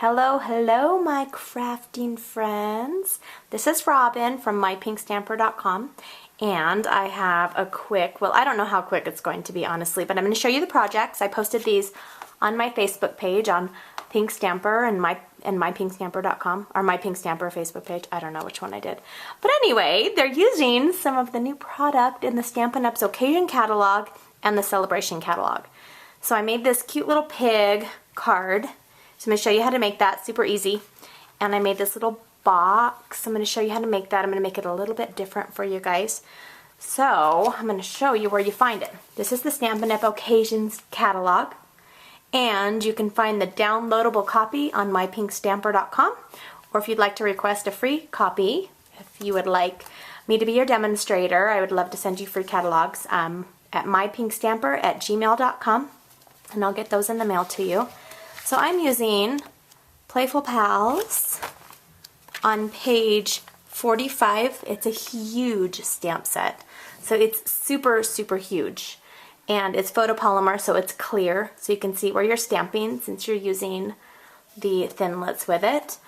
Hello, hello, my crafting friends. This is Robyn from mypinkstamper.com, and I have a quick, well, I don't know how quick it's going to be, honestly, but I'm going to show you the projects. I posted these on my Facebook page on Pink Stamper and mypinkstamper.com, or My Pink Stamper Facebook page. I don't know which one I did. But anyway, they're using some of the new product in the Stampin' Up's Occasion catalog and the Sale-a-bration catalog. So I made this cute little pig card. So I'm going to show you how to make that, super easy. And I made this little box. I'm going to show you how to make that. I'm going to make it a little bit different for you guys. So I'm going to show you where you find it. This is the Stampin' Up Occasions catalog. And you can find the downloadable copy on mypinkstamper.com. Or if you'd like to request a free copy, if you would like me to be your demonstrator, I would love to send you free catalogs at mypinkstamper@gmail.com. And I'll get those in the mail to you. So I'm using Playful Pals on page 45. It's a huge stamp set. So it's super, super huge. And it's photopolymer, so it's clear. So you can see where you're stamping since you're using the Thinlits with it.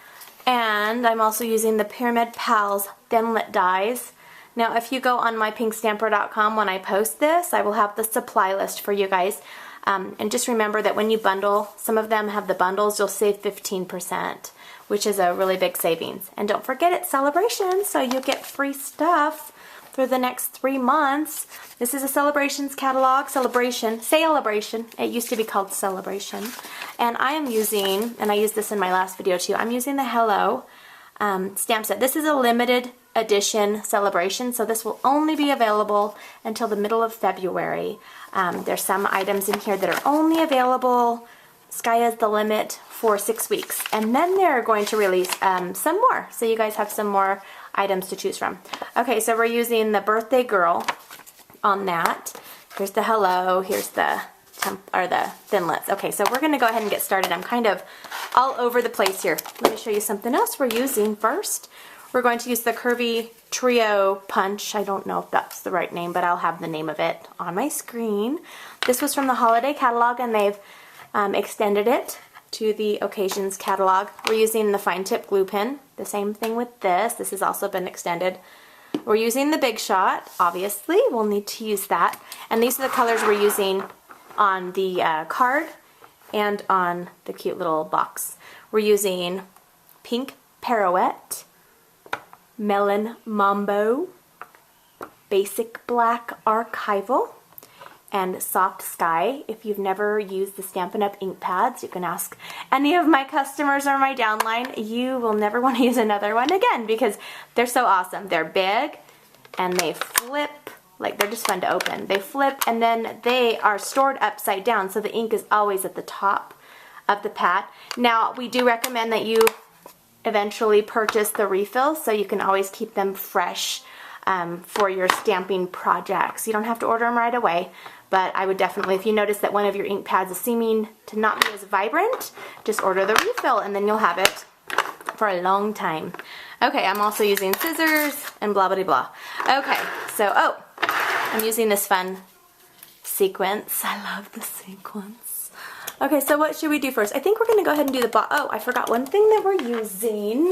And I'm also using the Pyramid Pals Thinlit dies. Now if you go on mypinkstamper.com when I post this, I will have the supply list for you guys. And just remember that when you bundle, some of them have the bundles, you'll save 15%, which is a really big savings. And don't forget it's Sale-a-bration, so you'll get free stuff for the next 3 months. This is a Sale-a-bration's catalog, Sale-a-bration. It used to be called Sale-a-bration. And I am using, and I used this in my last video too, I'm using the Hello stamp set. This is a limited edition Sale-a-bration, so this will only be available until the middle of February. There's some items in here that are only available, sky is the limit, for 6 weeks. And then they're going to release some more, so you guys have some more items to choose from. Okay, so we're using the Birthday Girl on that. Here's the Hello, here's the Thinlits. Okay, so we're going to go ahead and get started. I'm kind of all over the place here. Let me show you something else we're using first. We're going to use the Curvy Trio Punch. I don't know if that's the right name, but I'll have the name of it on my screen. This was from the holiday catalog, and they've extended it to the Occasions catalog. We're using the fine tip glue pen. The same thing with this. This has also been extended. We're using the Big Shot, obviously. We'll need to use that. And these are the colors we're using on the card and on the cute little box. We're using Pink Pirouette, Melon Mambo, Basic Black Archival, and Soft Sky. If you've never used the Stampin' Up ink pads, you can ask any of my customers or my downline. You will never want to use another one again because they're so awesome. They're big and they flip, like they're just fun to open. They flip and then they are stored upside down, so the ink is always at the top of the pad. Now we do recommend that you eventually purchase the refills so you can always keep them fresh for your stamping projects. You don't have to order them right away, but I would definitely, if you notice that one of your ink pads is seeming to not be as vibrant, just order the refill and then you'll have it for a long time. Okay, I'm also using scissors and blah blah blah. Okay, so I'm using this fun sequence. I love the sequence. Okay, so what should we do first? I think we're going to go ahead and do the I forgot one thing that we're using.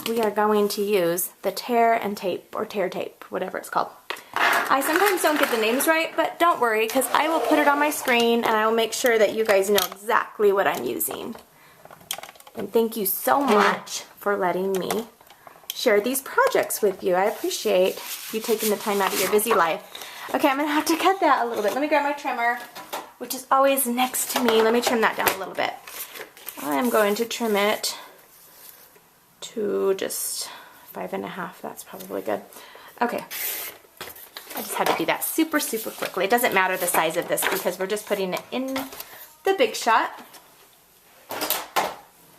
We are going to use the tear and tape, or tear tape, whatever it's called. I sometimes don't get the names right, but don't worry, because I will put it on my screen and I will make sure that you guys know exactly what I'm using. And thank you so much for letting me share these projects with you. I appreciate you taking the time out of your busy life. Okay, I'm going to have to cut that a little bit. Let me grab my trimmer, which is always next to me. Let me trim that down a little bit. I'm going to trim it to just 5.5. That's probably good. Okay. I just had to do that super, super quickly. It doesn't matter the size of this because we're just putting it in the Big Shot.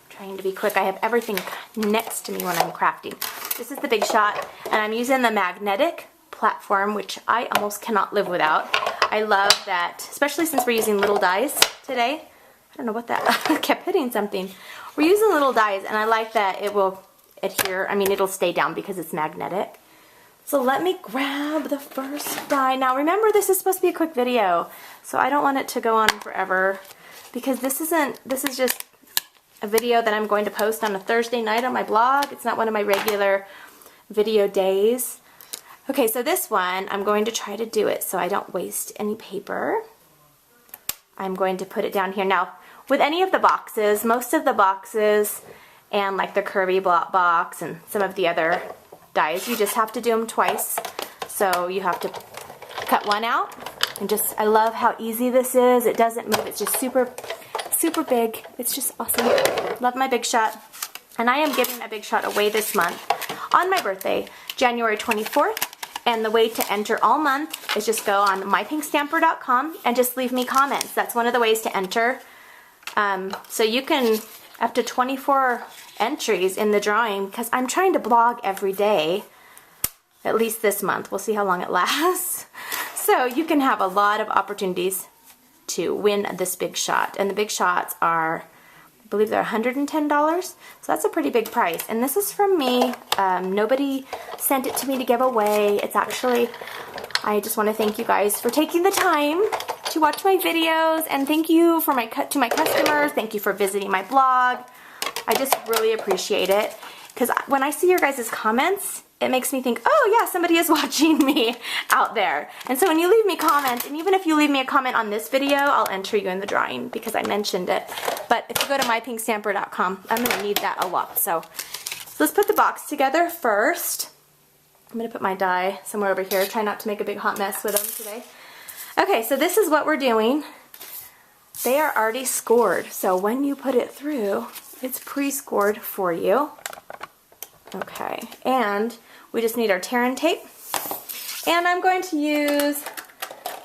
Trying to be quick. I have everything next to me when I'm crafting. This is the Big Shot, and I'm using the magnetic platform, which I almost cannot live without. I love that, especially since we're using little dies today. I don't know what that, I kept hitting something. We're using little dies, and I like that it will adhere. I mean, it'll stay down because it's magnetic. So let me grab the first die. Now remember, this is supposed to be a quick video, so I don't want it to go on forever because this is just a video that I'm going to post on a Thursday night on my blog. It's not one of my regular video days. Okay, so this one, I'm going to try to do it so I don't waste any paper. I'm going to put it down here. Now, with any of the boxes, most of the boxes, and like the Curvy box and some of the other dies, you just have to do them twice. So you have to cut one out, and I love how easy this is. It doesn't move. It's just super big. It's just awesome. Love my Big Shot. And I am giving a Big Shot away this month on my birthday, January 24th. And the way to enter all month is just go on mypinkstamper.com and just leave me comments. That's one of the ways to enter. So you can, up to 24 entries in the drawing, because I'm trying to blog every day, at least this month. We'll see how long it lasts. So you can have a lot of opportunities to win this Big Shot. And the Big Shots are, I believe they're $110, so that's a pretty big price. And this is from me. Nobody sent it to me to give away. It's actually, I just want to thank you guys for taking the time to watch my videos, and thank you to my customers. Thank you for visiting my blog. I just really appreciate it, because when I see your guys' comments, it makes me think, oh yeah, somebody is watching me out there. And so when you leave me comments, and even if you leave me a comment on this video, I'll enter you in the drawing because I mentioned it. But if you go to mypinkstamper.com, I'm going to need that a lot. So let's put the box together first. I'm going to put my die somewhere over here. Try not to make a big hot mess with them today. Okay, so this is what we're doing. They are already scored. So when you put it through, it's pre-scored for you. Okay, and we just need our tear and tape. And I'm going to use,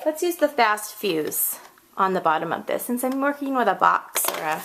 let's use the fast fuse on the bottom of this, since I'm working with a box or a,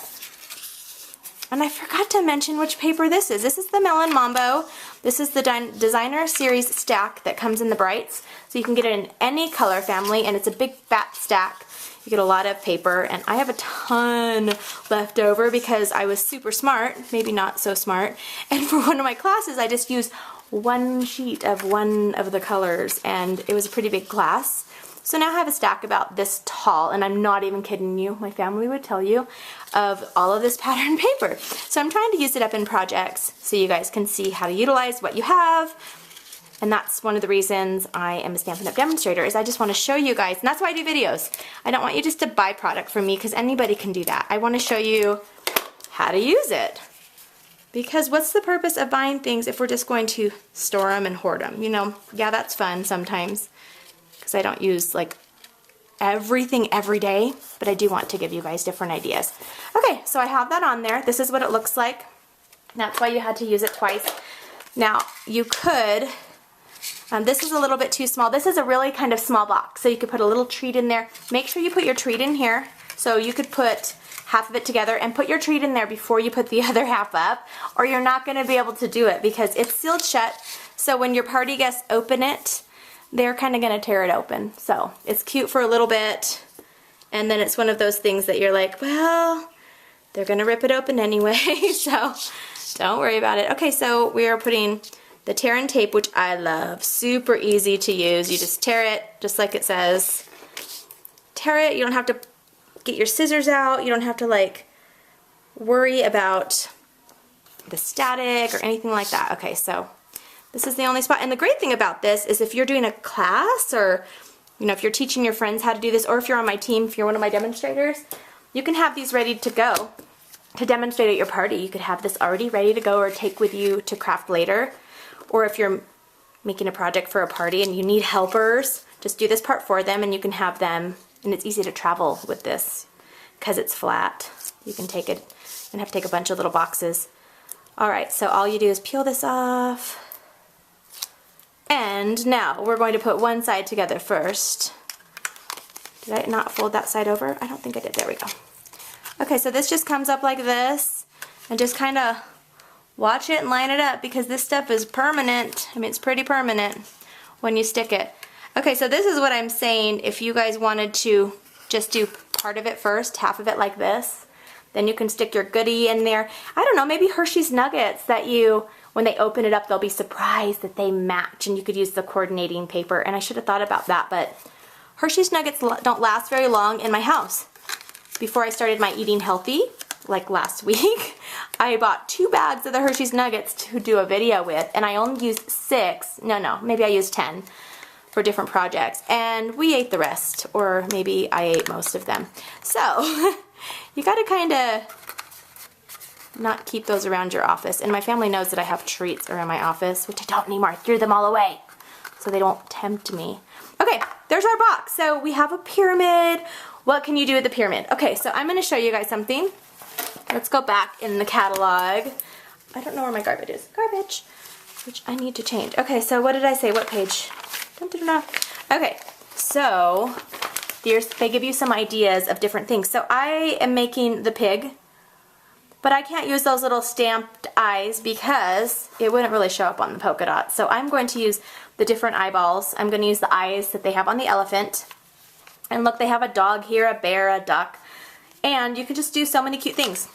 and I forgot to mention which paper this is. This is the Melon Mambo. This is the Designer Series stack that comes in the brights. So you can get it in any color family, and it's a big fat stack. You get a lot of paper, and I have a ton left over because I was super smart, maybe not so smart, and for one of my classes I just used one sheet of one of the colors, and it was a pretty big class. So now I have a stack about this tall, and I'm not even kidding you, my family would tell you, of all of this pattern paper. So I'm trying to use it up in projects so you guys can see how to utilize what you have. And that's one of the reasons I am a Stampin' Up! Demonstrator, is I just want to show you guys, and that's why I do videos. I don't want you just to buy product from me, because anybody can do that. I want to show you how to use it. Because what's the purpose of buying things if we're just going to store them and hoard them? You know, yeah, that's fun sometimes, because I don't use like everything every day, but I do want to give you guys different ideas. Okay, so I have that on there. This is what it looks like. That's why you had to use it twice. Now, you could... this is a little bit too small. This is a really kind of small box, so you could put a little treat in there. Make sure you put your treat in here. So you could put half of it together and put your treat in there before you put the other half up, or you're not going to be able to do it because it's sealed shut. So when your party guests open it, they're kind of going to tear it open. So it's cute for a little bit, and then it's one of those things that you're like, well, they're going to rip it open anyway, so don't worry about it. Okay, so we are putting the tear and tape, which I love. Super easy to use. You just tear it, just like it says. Tear it. You don't have to get your scissors out. You don't have to like worry about the static or anything like that. Okay, so this is the only spot. And the great thing about this is if you're doing a class, or you know, if you're teaching your friends how to do this, or if you're on my team, if you're one of my demonstrators, you can have these ready to go to demonstrate at your party. You could have this already ready to go or take with you to craft later. Or if you're making a project for a party and you need helpers, just do this part for them and you can have them, and it's easy to travel with this because it's flat. You can take it and have to take a bunch of little boxes. Alright, so all you do is peel this off. And now we're going to put one side together first. Did I not fold that side over? I don't think I did. There we go. Okay, so this just comes up like this, and just kind of watch it and line it up, because this stuff is permanent. I mean, it's pretty permanent when you stick it. Okay, so this is what I'm saying. If you guys wanted to just do part of it first, half of it like this, then you can stick your goodie in there. I don't know, maybe Hershey's Nuggets that you, when they open it up, they'll be surprised that they match, and you could use the coordinating paper. And I should have thought about that, but Hershey's Nuggets don't last very long in my house. Before I started my eating healthy, like last week, I bought 2 bags of the Hershey's Nuggets to do a video with, and I only used 6, maybe I used 10 for different projects, and we ate the rest, or maybe I ate most of them. So, you gotta kind of not keep those around your office, and my family knows that I have treats around my office, which I don't anymore. I threw them all away, so they don't tempt me. Okay, there's our box. So we have a pyramid. What can you do with the pyramid? Okay, so I'm gonna show you guys something. Let's go back in the catalog. I don't know where my garbage is. Garbage, which I need to change. Okay, so what did I say? What page? Okay, so they give you some ideas of different things. So I am making the pig, but I can't use those little stamped eyes because it wouldn't really show up on the polka dot. So I'm going to use the different eyeballs. I'm going to use the eyes that they have on the elephant. And look, they have a dog here, a bear, a duck. And you can just do so many cute things.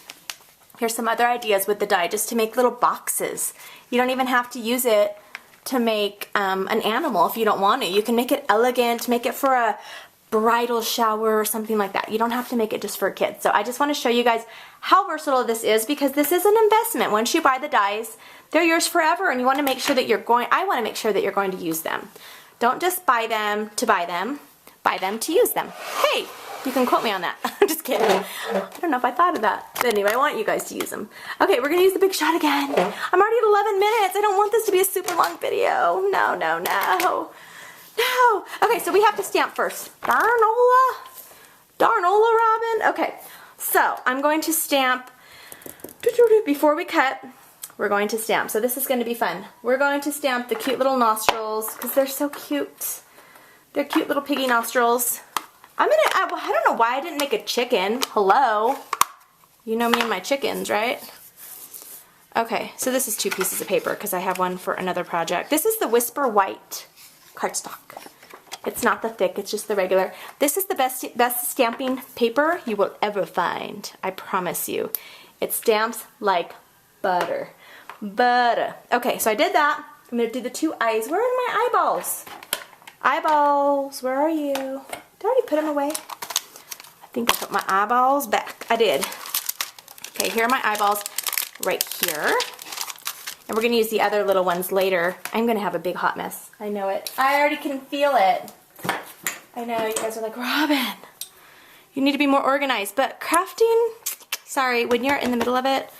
Here's some other ideas with the die, just to make little boxes. You don't even have to use it to make an animal if you don't want to. You can make it elegant, make it for a bridal shower or something like that. You don't have to make it just for kids. So I just want to show you guys how versatile this is, because this is an investment. Once you buy the dies, they're yours forever, and you want to make sure that I want to make sure that you're going to use them. Don't just buy them to buy them to use them. Hey, you can quote me on that. I'm just kidding. I don't know if I thought of that. But anyway, I want you guys to use them. Okay, we're going to use the big shot again. I'm already at 11 minutes. I don't want this to be a super long video. No, no, no. No. Okay, so we have to stamp first. Darnola, Robyn. Okay, so I'm going to stamp. Before we cut, we're going to stamp. So this is going to be fun. We're going to stamp the cute little nostrils because they're so cute. They're cute little piggy nostrils. I don't know why I didn't make a chicken. Hello. You know me and my chickens, right? Okay, so this is 2 pieces of paper because I have one for another project. This is the Whisper White cardstock. It's not the thick, it's just the regular. This is the best stamping paper you will ever find. I promise you. It stamps like butter. Butter. Okay, so I did that. I'm going to do the 2 eyes. Where are my eyeballs? Eyeballs, where are you? Did I already put them away? I think I put my eyeballs back. I did. Okay, here are my eyeballs right here. And we're going to use the other little ones later. I'm going to have a big hot mess. I know it. I already can feel it. I know, you guys are like, Robyn, you need to be more organized. But crafting, sorry, when you're in the middle of it,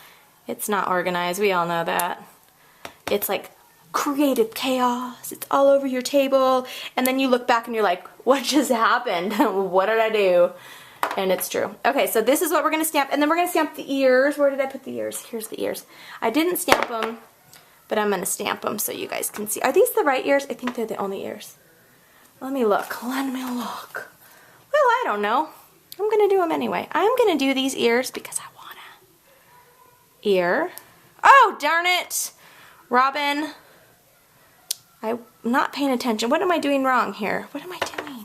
it's not organized. We all know that. It's like creative chaos. It's all over your table. And then you look back and you're like, what just happened? What did I do? And it's true. Okay, so this is what we're going to stamp. And then we're going to stamp the ears. Where did I put the ears? Here's the ears. I didn't stamp them, but I'm going to stamp them so you guys can see. Are these the right ears? I think they're the only ears. Let me look. Let me look. Well, I don't know. I'm going to do them anyway. I'm going to do these ears because I want to. Ear. Oh, darn it. Robyn. I'm not paying attention. What am I doing wrong here? What am I doing?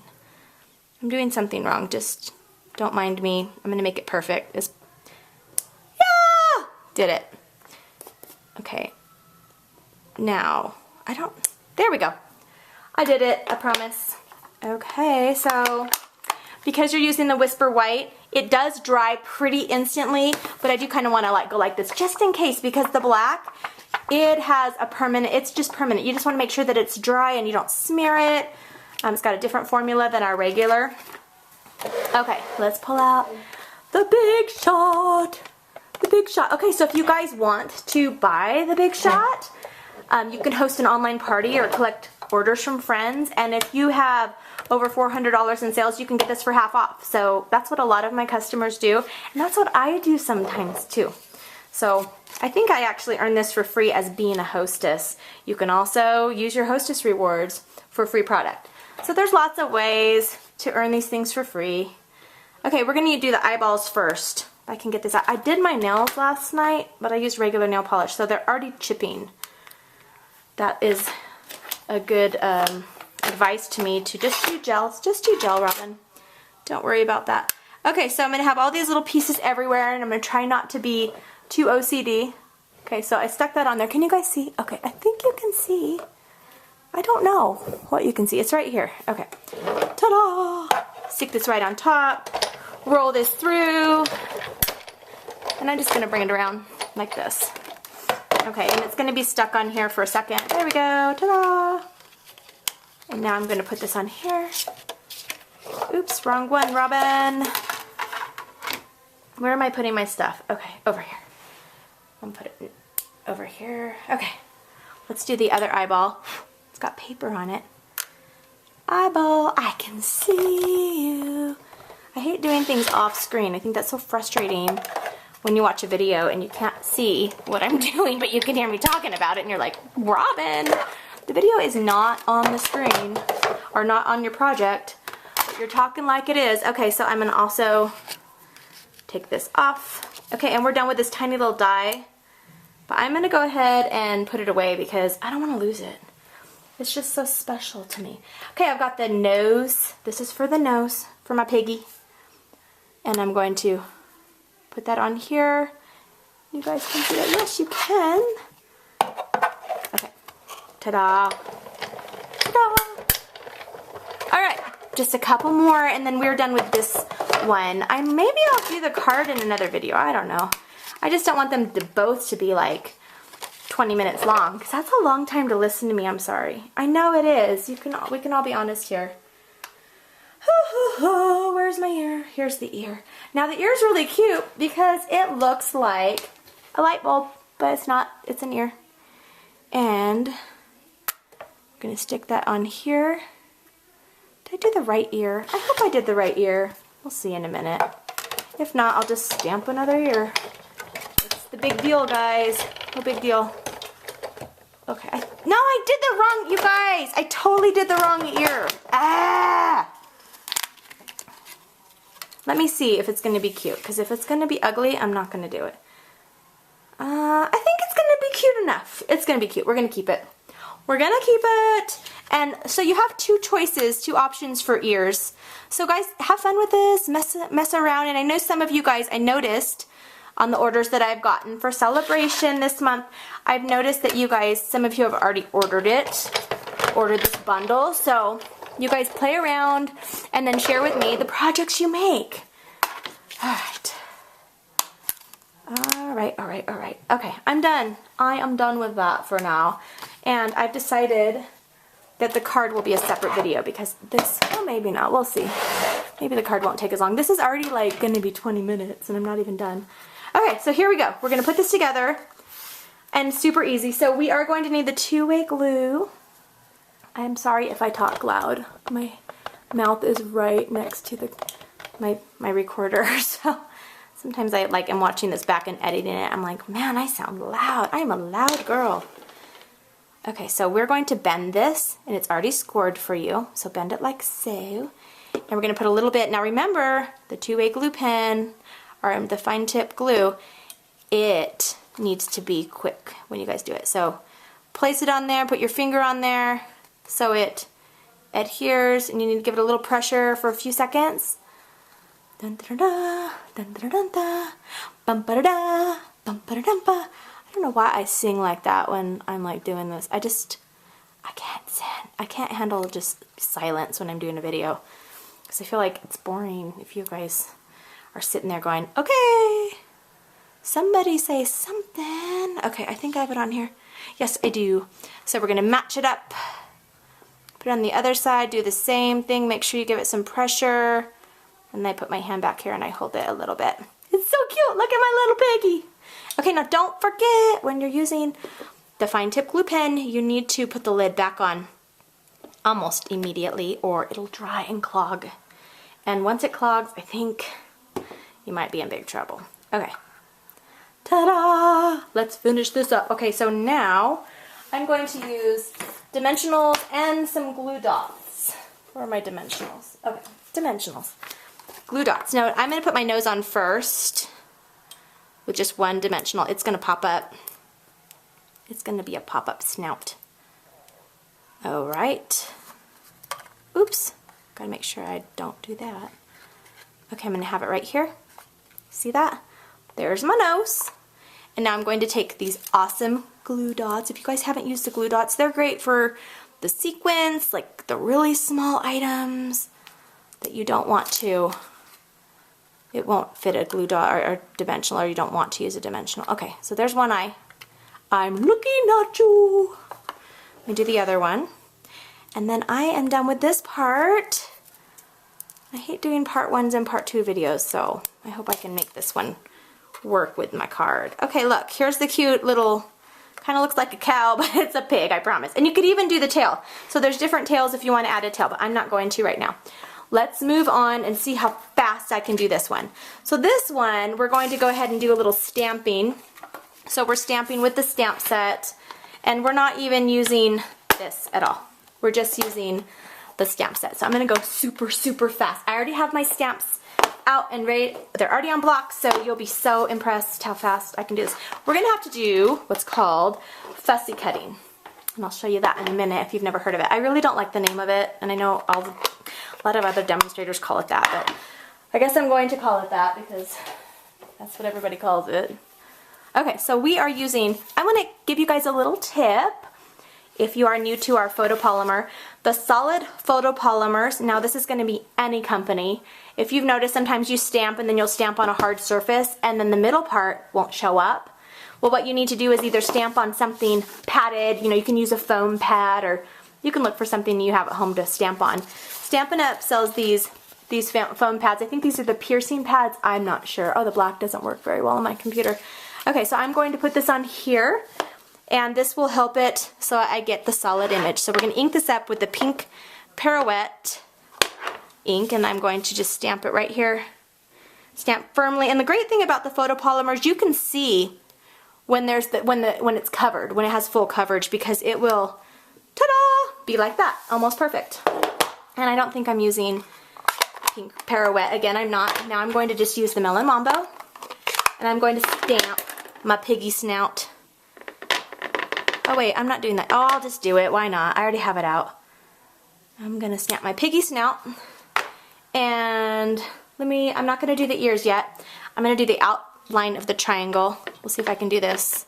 I'm doing something wrong. Just don't mind me. I'm going to make it perfect. Yeah! Did it. Okay. Now, there we go. I did it, I promise. Okay, so because you're using the Whisper White, it does dry pretty instantly, but I do kind of want to go like this just in case, because the black, it has a permanent, it's just permanent. You just want to make sure that it's dry and you don't smear it. It's got a different formula than our regular. Okay, let's pull out the Big Shot. The Big Shot. Okay, so if you guys want to buy the Big Shot, you can host an online party or collect orders from friends, and if you have over $400 in sales, you can get this for half off. So that's what a lot of my customers do, and that's what I do sometimes too. So I think I actually earned this for free as being a hostess. You can also use your hostess rewards for free product. So there's lots of ways to earn these things for free. Okay, we're going to do the eyeballs first. If I can get this out. I did my nails last night, but I used regular nail polish, so they're already chipping. That is a good advice to me to just do gels. Just do gel, Robyn. Don't worry about that. Okay, so I'm going to have all these little pieces everywhere, and I'm going to try not to be too OCD. Okay, so I stuck that on there. Can you guys see? Okay, I think you can see. I don't know what you can see. It's right here. Okay. Ta-da! Stick this right on top. Roll this through. And I'm just gonna bring it around like this. Okay, and it's gonna be stuck on here for a second. There we go, ta-da! And now I'm gonna put this on here. Oops, wrong one, Robyn. Where am I putting my stuff? Okay, over here. I'm gonna put it over here. Okay, let's do the other eyeball. It's got paper on it. Eyeball, I can see you. I hate doing things off screen. I think that's so frustrating when you watch a video and you can't see what I'm doing, but you can hear me talking about it and you're like, Robyn, the video is not on the screen or not on your project, but you're talking like it is. Okay, so I'm gonna also take this off. Okay, and we're done with this tiny little die, but I'm gonna go ahead and put it away because I don't wanna lose it. It's just so special to me. Okay, I've got the nose. This is for the nose, for my piggy. And I'm going to put that on here. You guys can see that. Yes, you can. Okay. Ta-da. Ta-da. All right, just a couple more and then we're done with this one. Maybe I'll do the card in another video. I don't know. I just don't want them to both to be like 20 minutes long because that's a long time to listen to me. I'm sorry. I know it is. We can all be honest here. Where's my ear? Here's the ear. Now the ear's really cute because it looks like a light bulb, but it's not. It's an ear. And I'm gonna stick that on here. Did I do the right ear? I hope I did the right ear. We'll see in a minute. If not, I'll just stamp another ear. It's the big deal, guys. No big deal. Okay. No, I did the wrong, you guys. I totally did the wrong ear. Ah! Let me see if it's going to be cute, because if it's going to be ugly, I'm not going to do it. I think it's going to be cute enough. It's going to be cute. We're going to keep it. We're going to keep it. And so you have two choices, two options for ears. So guys, have fun with this. Mess around. And I know some of you guys, I noticed on the orders that I've gotten for Sale-a-bration this month, I've noticed that you guys, some of you have already ordered this bundle. So you guys play around and then share with me the projects you make. Alright. Alright. Okay, I'm done. I am done with that for now. And I've decided that the card will be a separate video because this, well, maybe not. We'll see. Maybe the card won't take as long. This is already like going to be 20 minutes and I'm not even done. Okay, so here we go. We're going to put this together and super easy. So we are going to need the two-way glue. I'm sorry if I talk loud. My mouth is right next to my recorder, so sometimes I am watching this back and editing it. I'm like, man, I sound loud. I'm a loud girl. Okay, so we're going to bend this, and it's already scored for you. So bend it like so, and we're going to put a little bit. Now remember, the two-way glue pen or the fine tip glue, it needs to be quick when you guys do it. So place it on there. Put your finger on there. So it adheres, and you need to give it a little pressure for a few seconds. Dun da da dun da dun da, bum ba da da, bum ba da dum ba. I don't know why I sing like that when I'm like doing this. I can't sing. I can't handle just silence when I'm doing a video because I feel like it's boring if you guys are sitting there going, okay, somebody say something. Okay, I think I have it on here. Yes, I do. So we're gonna match it up. Put it on the other side, do the same thing, make sure you give it some pressure. And I put my hand back here and I hold it a little bit. It's so cute, look at my little piggy. Okay, now don't forget, when you're using the fine tip glue pen, you need to put the lid back on almost immediately or it'll dry and clog. And once it clogs, I think you might be in big trouble. Okay, ta-da! Let's finish this up. Okay, so now I'm going to use dimensionals and some glue dots. Where are my dimensionals? Okay, dimensionals. Glue dots. Now I'm going to put my nose on first with just one dimensional. It's going to pop up. It's going to be a pop-up snout. Alright. Oops. Gotta make sure I don't do that. Okay, I'm going to have it right here. See that? There's my nose. And now I'm going to take these awesome glue dots. If you guys haven't used the glue dots, they're great for the sequins, like the really small items that you don't want to it won't fit a glue dot or dimensional, or you don't want to use a dimensional. Okay, so there's one eye. I'm looking at you. Let me do the other one. And then I am done with this part. I hate doing part 1s and part 2 videos, so I hope I can make this one work with my card. Okay, look, here's the cute little, kind of looks like a cow, but it's a pig, I promise. And you could even do the tail. So there's different tails if you want to add a tail, but I'm not going to right now. Let's move on and see how fast I can do this one. So this one, we're going to go ahead and do a little stamping. So we're stamping with the stamp set, and we're not even using this at all. We're just using the stamp set. So I'm going to go super, super fast. I already have my stamps out and ready. They're already on blocks, so you'll be so impressed how fast I can do this. We're going to have to do what's called fussy cutting. And I'll show you that in a minute if you've never heard of it. I really don't like the name of it, and I know a lot of other demonstrators call it that, but I guess I'm going to call it that because that's what everybody calls it. Okay, so we are using, I want to give you guys a little tip if you are new to our photopolymer. The solid photopolymers, now this is going to be any company. If you've noticed, sometimes you stamp and then you'll stamp on a hard surface and then the middle part won't show up. Well, what you need to do is either stamp on something padded, you can use a foam pad, or you can look for something you have at home to stamp on. Stampin' Up! Sells these foam pads. I think these are the piercing pads. I'm not sure. Oh, the black doesn't work very well on my computer. Okay, so I'm going to put this on here, and this will help it so I get the solid image. So we're going to ink this up with the pink Pirouette ink, and I'm going to just stamp it right here. Stamp firmly. And the great thing about the photopolymers, you can see when it's covered, when it has full coverage, because it will, ta-da, be like that, almost perfect. And I don't think I'm using pink Pirouette. Again, I'm not. Now I'm going to just use the Melon Mambo, and I'm going to stamp my piggy snout. Oh wait, I'm not doing that. Oh, I'll just do it. Why not? I already have it out. I'm going to stamp my piggy snout, and I'm not going to do the ears yet. I'm going to do the outline of the triangle. We'll see if I can do this.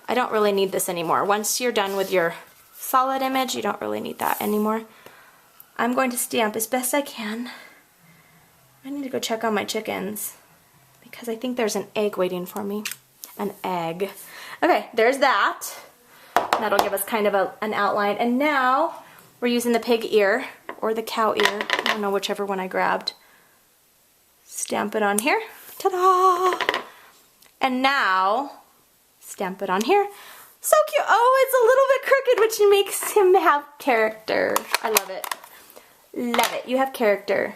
I don't really need this anymore. Once you're done with your solid image, you don't really need that anymore. I'm going to stamp as best I can. I need to go check on my chickens because I think there's an egg waiting for me. An egg. Okay, there's that. That'll give us kind of an outline. And now we're using the pig ear or the cow ear. I don't know, whichever one I grabbed. Stamp it on here. Ta-da! And now stamp it on here. So cute. Oh, it's a little bit crooked, which makes him have character. I love it. Love it. You have character.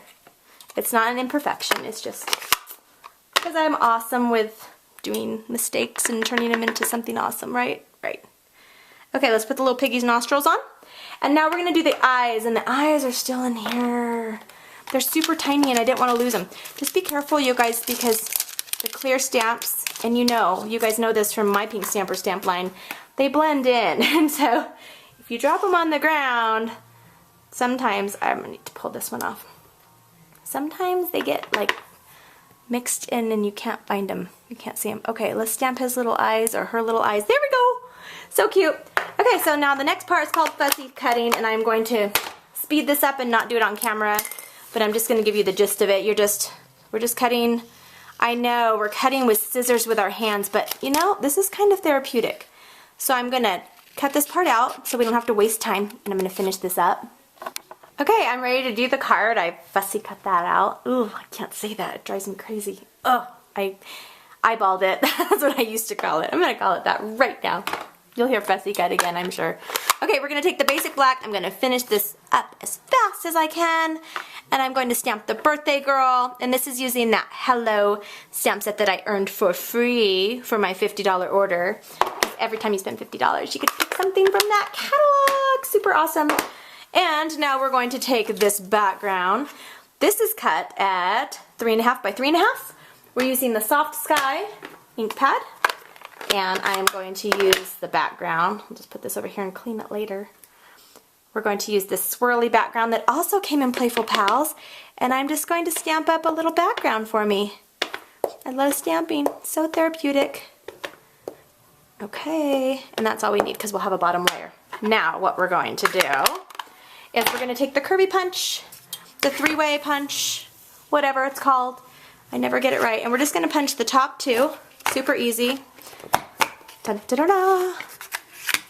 It's not an imperfection. It's just because I'm awesome with doing mistakes and turning them into something awesome, right? Right. Okay, let's put the little piggy's nostrils on. And now we're going to do the eyes, and the eyes are still in here. They're super tiny, and I didn't want to lose them. Just be careful, you guys, because the clear stamps, and you guys know this from my Pink Stamper stamp line, they blend in. And so if you drop them on the ground, sometimes, I'm going to need to pull this one off. Sometimes they get like mixed in and you can't find them. You can't see them. Okay, let's stamp his little eyes or her little eyes. There we go. So cute. Okay, so now the next part is called fussy cutting, and I'm going to speed this up and not do it on camera, but I'm just going to give you the gist of it. We're just cutting. I know we're cutting with scissors with our hands, but this is kind of therapeutic. So I'm going to cut this part out so we don't have to waste time, and I'm going to finish this up. Okay, I'm ready to do the card. I fussy cut that out. Ooh, I can't say that. It drives me crazy. Oh, I eyeballed it. That's what I used to call it. I'm going to call it that right now. You'll hear fussy cut again, I'm sure. Okay, we're going to take the basic black. I'm going to finish this up as fast as I can. And I'm going to stamp the birthday girl. And this is using that Hello stamp set that I earned for free for my $50 order. Every time you spend $50, you could pick something from that catalog. Super awesome. And now we're going to take this background. This is cut at 3.5 by 3.5. We're using the Soft Sky ink pad. And I'm going to use the background. I'll just put this over here and clean it later. We're going to use this swirly background that also came in Playful Pals. And I'm just going to stamp up a little background for me. I love stamping. So therapeutic. Okay. And that's all we need because we'll have a bottom layer. Now what we're going to do is we're going to take the curvy punch, the three-way punch, whatever it's called. I never get it right. And we're just gonna punch the top too. Super easy. Dun, da, da, da.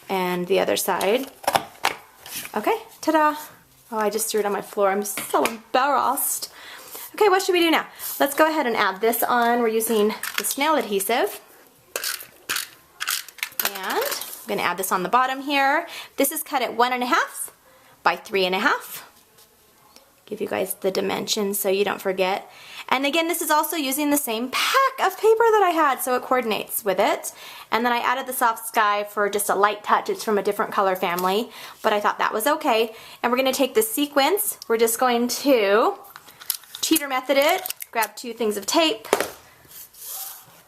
And the other side. Okay, ta-da. Oh, I just threw it on my floor. I'm so embarrassed. Okay, what should we do now? Let's go ahead and add this on. We're using the snail adhesive. And I'm gonna add this on the bottom here. This is cut at 1.5 by 3.5. Give you guys the dimensions so you don't forget. And again, this is also using the same pack of paper that I had, so it coordinates with it. And then I added the soft sky for just a light touch. It's from a different color family, but I thought that was okay. And we're gonna take the sequins. We're just going to cheater method it, grab 2 things of tape.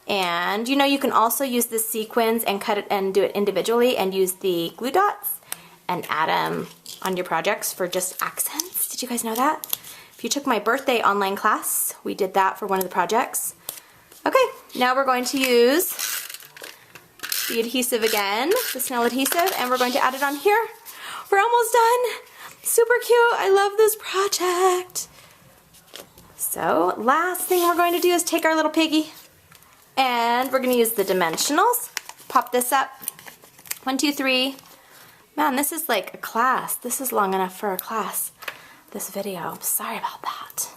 And you know, you can also use the sequins and cut it and do it individually and use the glue dots and add them on your projects for just accents. Did you guys know that? If you took my birthday online class, we did that for one of the projects. Okay, now we're going to use the adhesive again, the snail adhesive, and we're going to add it on here. We're almost done. Super cute. I love this project. So last thing we're going to do is take our little piggy and we're going to use the dimensionals. Pop this up. 1, 2, 3. Man, this is like a class. This is long enough for a class, this video. I'm sorry about that.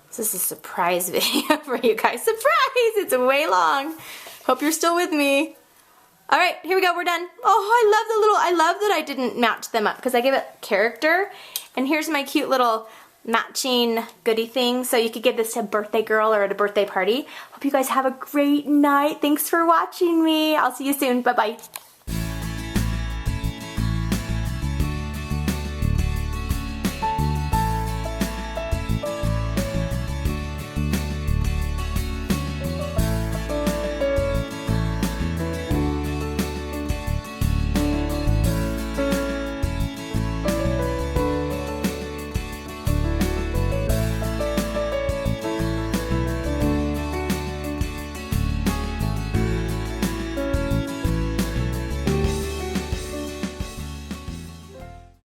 This is a surprise video for you guys. Surprise! It's way long. Hope you're still with me. All right, here we go. We're done. Oh, I love that I didn't match them up because I gave it character. And here's my cute little matching goodie thing. So you could give this to a birthday girl or at a birthday party. Hope you guys have a great night. Thanks for watching me. I'll see you soon. Bye-bye.